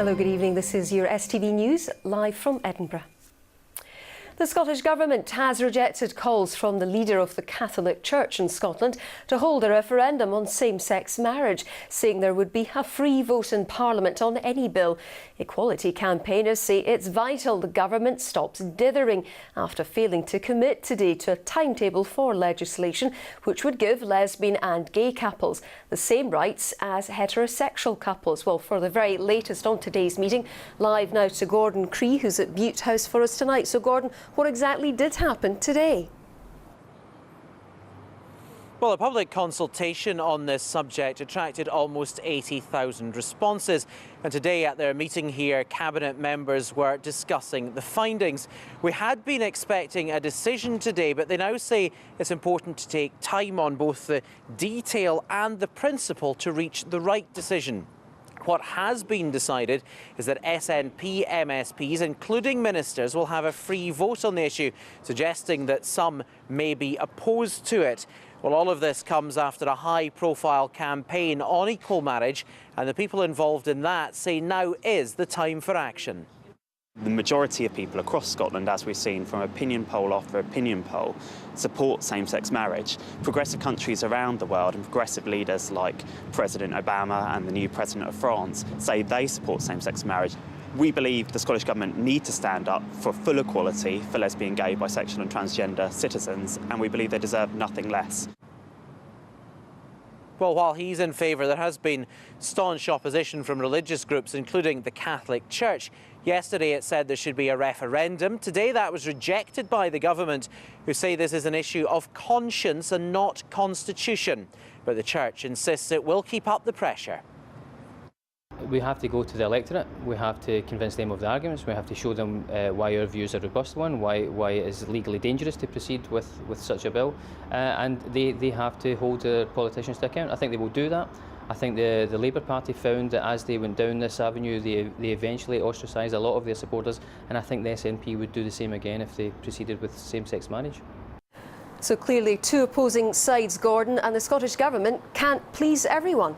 Hello, good evening. This is your STV News, live from Edinburgh. The Scottish Government has rejected calls from the leader of the Catholic Church in Scotland to hold a referendum on same-sex marriage, saying there would be a free vote in Parliament on any bill. Equality campaigners say it's vital the government stops dithering after failing to commit today to a timetable for legislation which would give lesbian and gay couples the same rights as heterosexual couples. Well, for the very latest on today's meeting, live now to Gordon Cree, who's at Bute House for us tonight. So, Gordon, what exactly did happen today? Well, a public consultation on this subject attracted almost 80,000 responses. And today at their meeting here, Cabinet members were discussing the findings. We had been expecting a decision today, but they now say it's important to take time on both the detail and the principle to reach the right decision. What has been decided is that SNP MSPs, including ministers, will have a free vote on the issue, suggesting that some may be opposed to it. Well, all of this comes after a high-profile campaign on equal marriage, and the people involved in that say now is the time for action. The majority of people across Scotland, as we've seen from opinion poll after opinion poll, support same-sex marriage. Progressive countries around the world and progressive leaders like President Obama and the new President of France say they support same-sex marriage. We believe the Scottish Government need to stand up for full equality for lesbian, gay, bisexual and transgender citizens, and we believe they deserve nothing less. Well, while he's in favour, there has been staunch opposition from religious groups, including the Catholic Church. Yesterday it said there should be a referendum. Today that was rejected by the government, who say this is an issue of conscience and not constitution. But the Church insists it will keep up the pressure. We have to go to the electorate, we have to convince them of the arguments, we have to show them why our views are a robust one, why it is legally dangerous to proceed with such a bill, and they have to hold their politicians to account. I think they will do that. I think the Labour Party found that as they went down this avenue, they eventually ostracised a lot of their supporters, and I think the SNP would do the same again if they proceeded with same-sex marriage. So clearly two opposing sides, Gordon, and the Scottish Government can't please everyone.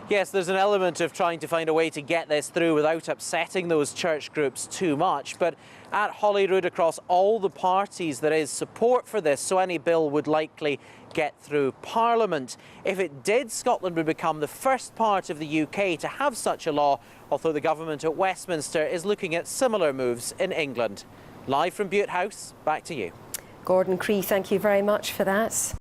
Yes, there's an element of trying to find a way to get this through without upsetting those church groups too much. But at Holyrood, across all the parties, there is support for this, so any bill would likely get through Parliament. If it did, Scotland would become the first part of the UK to have such a law, although the government at Westminster is looking at similar moves in England. Live from Bute House, back to you. Gordon Cree, thank you very much for that.